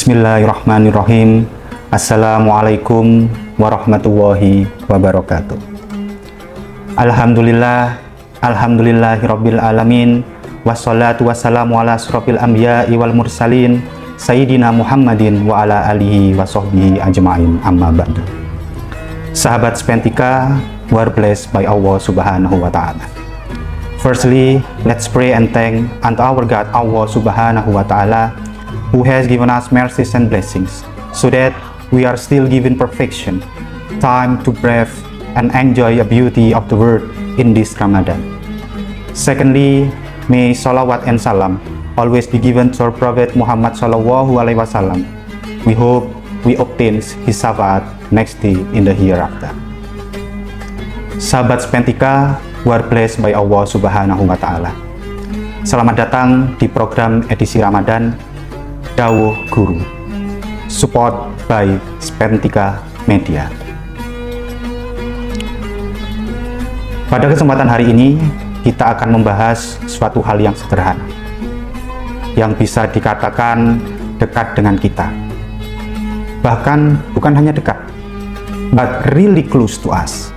Bismillahirrahmanirrahim. Assalamualaikum warahmatullahi wabarakatuh. Alhamdulillahirabbil alamin. Wassalatu wassalamu ala asrofil anbiya'i wal mursalin Sayyidina Muhammadin wa ala alihi wa sahbihi ajma'in, amma ba'du. Sahabat Spentika, we are blessed by Allah subhanahu wa ta'ala. Firstly, let's pray and thank unto our God, Allah subhanahu wa ta'ala, who has given us mercies and blessings, so that we are still given perfection, time to breathe and enjoy the beauty of the world in this Ramadan. Secondly, may salawat and salam always be given to our Prophet Muhammad sallallahu alaihi wasallam. We hope we obtain his syafaat next day in the hereafter. Sahabat Spentika, we are blessed by Allah subhanahu wa ta'ala. Selamat datang di program edisi Ramadan Dawuh Guru, support by Spentika Media. Pada kesempatan hari ini, kita akan membahas suatu hal yang sederhana, yang bisa dikatakan dekat dengan kita. Bahkan bukan hanya dekat, but really close to us.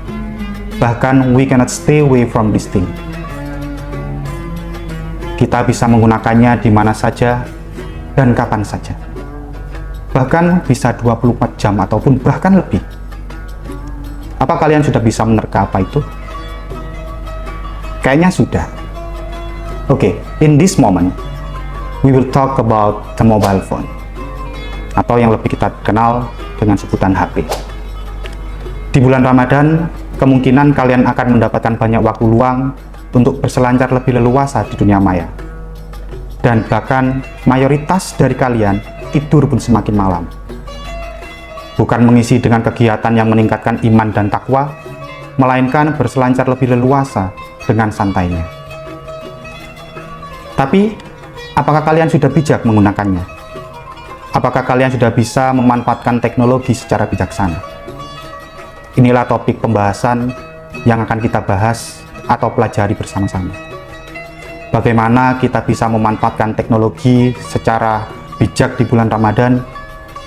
Bahkan we cannot stay away from this thing. Kita bisa menggunakannya di mana saja dan kapan saja. Bahkan bisa 24 jam ataupun bahkan lebih. Apa kalian sudah bisa menerka apa itu? Kayaknya sudah. Oke, in this moment we will talk about the mobile phone, atau yang lebih kita kenal dengan sebutan HP. Di bulan Ramadan, kemungkinan kalian akan mendapatkan banyak waktu luang untuk berselancar lebih leluasa di dunia maya. Dan bahkan mayoritas dari kalian tidur pun semakin malam. Bukan mengisi dengan kegiatan yang meningkatkan iman dan takwa, melainkan berselancar lebih leluasa dengan santainya. Tapi, apakah kalian sudah bijak menggunakannya? Apakah kalian sudah bisa memanfaatkan teknologi secara bijaksana? Inilah topik pembahasan yang akan kita bahas atau pelajari bersama-sama. Bagaimana kita bisa memanfaatkan teknologi secara bijak di bulan Ramadan,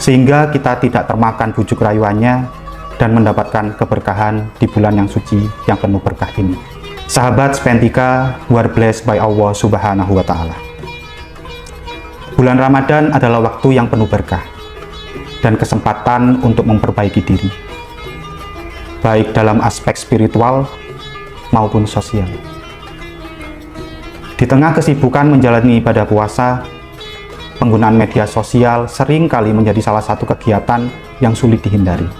sehingga kita tidak termakan bujuk rayuannya dan mendapatkan keberkahan di bulan yang suci yang penuh berkah ini. Sahabat Spentika, we are blessed by Allah subhanahu wa ta'ala. Bulan Ramadan adalah waktu yang penuh berkah dan kesempatan untuk memperbaiki diri, baik dalam aspek spiritual maupun sosial. Di tengah kesibukan menjalani ibadah puasa, penggunaan media sosial sering kali menjadi salah satu kegiatan yang sulit dihindari.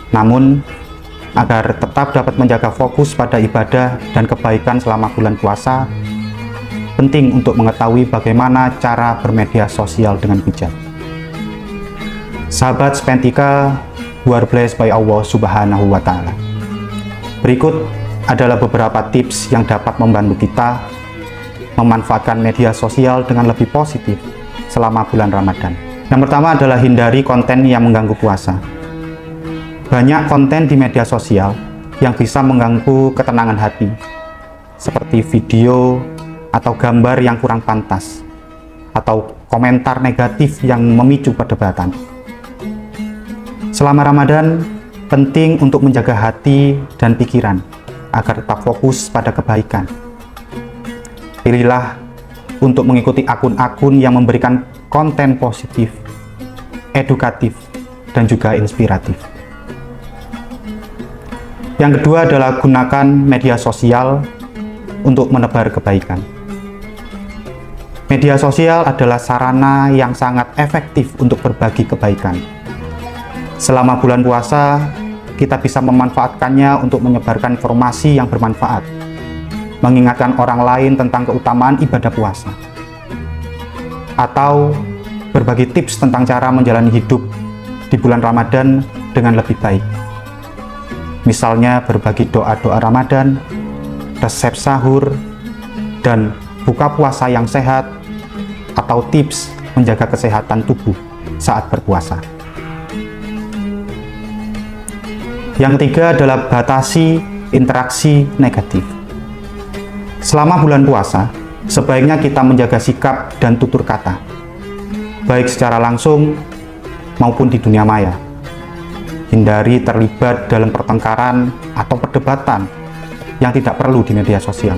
Namun, agar tetap dapat menjaga fokus pada ibadah dan kebaikan selama bulan puasa, penting untuk mengetahui bagaimana cara bermedia sosial dengan bijak. Sahabat Spentika, we are blessed by Allah subhanahu wa ta'ala. Berikut adalah beberapa tips yang dapat membantu kita memanfaatkan media sosial dengan lebih positif selama bulan Ramadan. Yang pertama adalah hindari konten yang mengganggu puasa. Banyak konten di media sosial yang bisa mengganggu ketenangan hati, seperti video atau gambar yang kurang pantas, atau komentar negatif yang memicu perdebatan. Selama Ramadan, penting untuk menjaga hati dan pikiran agar tetap fokus pada kebaikan. Pilihlah untuk mengikuti akun-akun yang memberikan konten positif, edukatif, dan juga inspiratif. Yang kedua adalah gunakan media sosial untuk menebar kebaikan. Media sosial adalah sarana yang sangat efektif untuk berbagi kebaikan. Selama bulan puasa, kita bisa memanfaatkannya untuk menyebarkan informasi yang bermanfaat, mengingatkan orang lain tentang keutamaan ibadah puasa, atau berbagi tips tentang cara menjalani hidup di bulan Ramadan dengan lebih baik. Misalnya berbagi doa-doa Ramadan, resep sahur, dan buka puasa yang sehat, atau tips menjaga kesehatan tubuh saat berpuasa. Yang ketiga adalah batasi interaksi negatif. Selama bulan puasa, sebaiknya kita menjaga sikap dan tutur kata. baik secara langsung maupun di dunia maya. Hindari terlibat dalam pertengkaran atau perdebatan yang tidak perlu di media sosial,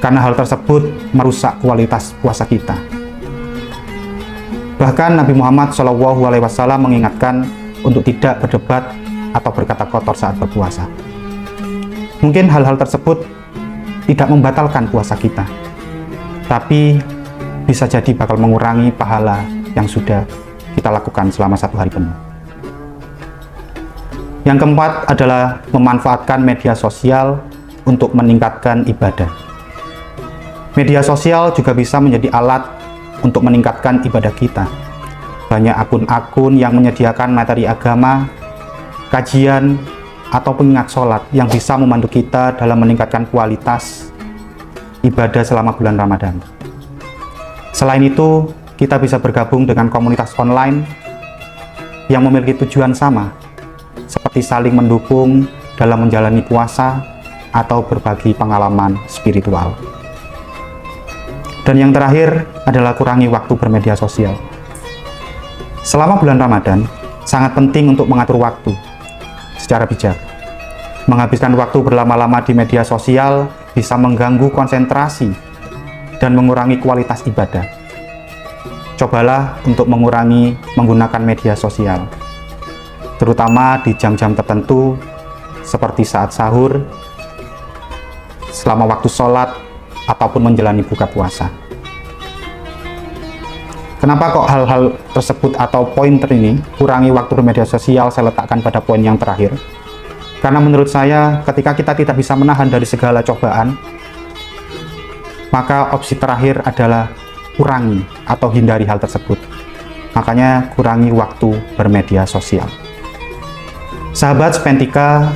karena hal tersebut merusak kualitas puasa kita. Bahkan Nabi Muhammad SAW mengingatkan untuk tidak berdebat atau berkata kotor saat berpuasa. Mungkin hal-hal tersebut tidak membatalkan puasa kita, tapi bisa jadi bakal mengurangi pahala yang sudah kita lakukan selama 1 hari penuh. Yang keempat adalah memanfaatkan media sosial untuk meningkatkan ibadah. Media sosial juga bisa menjadi alat untuk meningkatkan ibadah kita. Banyak akun-akun yang menyediakan materi agama, kajian, atau pengingat sholat yang bisa membantu kita dalam meningkatkan kualitas ibadah selama bulan Ramadan. Selain itu, kita bisa bergabung dengan komunitas online yang memiliki tujuan sama, seperti saling mendukung dalam menjalani puasa atau berbagi pengalaman spiritual. Dan yang terakhir adalah kurangi waktu bermedia sosial. Selama bulan Ramadan, sangat penting untuk mengatur waktu secara bijak. Menghabiskan waktu berlama-lama di media sosial bisa mengganggu konsentrasi dan mengurangi kualitas ibadah. Cobalah untuk mengurangi menggunakan media sosial, terutama di jam-jam tertentu seperti saat sahur, selama waktu sholat, ataupun menjalani buka puasa. Kenapa kok hal-hal tersebut atau pointer ini, kurangi waktu bermedia sosial, saya letakkan pada poin yang terakhir? Karena menurut saya, ketika kita tidak bisa menahan dari segala cobaan, maka opsi terakhir adalah kurangi atau hindari hal tersebut. Makanya kurangi waktu bermedia sosial. Sahabat Spentika,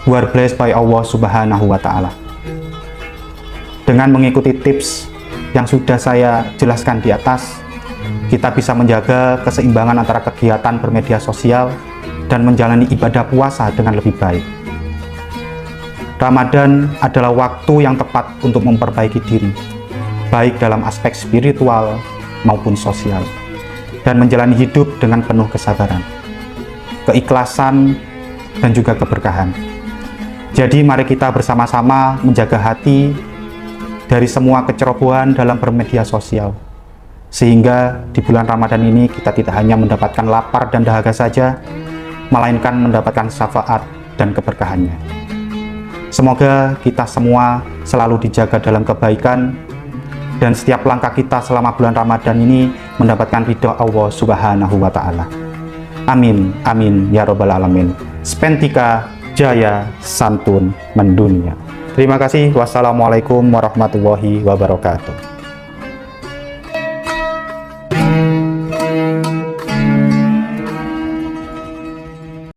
you are blessed by Allah Subhanahu wa Ta'ala. Dengan mengikuti tips yang sudah saya jelaskan di atas, kita bisa menjaga keseimbangan antara kegiatan bermedia sosial dan menjalani ibadah puasa dengan lebih baik. Ramadan adalah waktu yang tepat untuk memperbaiki diri, baik dalam aspek spiritual maupun sosial, dan menjalani hidup dengan penuh kesabaran, keikhlasan, dan juga keberkahan. Jadi mari kita bersama-sama menjaga hati dari semua kecerobohan dalam bermedia sosial, sehingga di bulan Ramadan ini kita tidak hanya mendapatkan lapar dan dahaga saja, melainkan mendapatkan syafaat dan keberkahannya. Semoga kita semua selalu dijaga dalam kebaikan, dan setiap langkah kita selama bulan Ramadan ini mendapatkan ridho Allah Subhanahu wa Ta'ala. Amin, amin, ya Rabbal Alamin. Spentika, jaya, santun, mendunia. Terima kasih. Wassalamualaikum warahmatullahi wabarakatuh.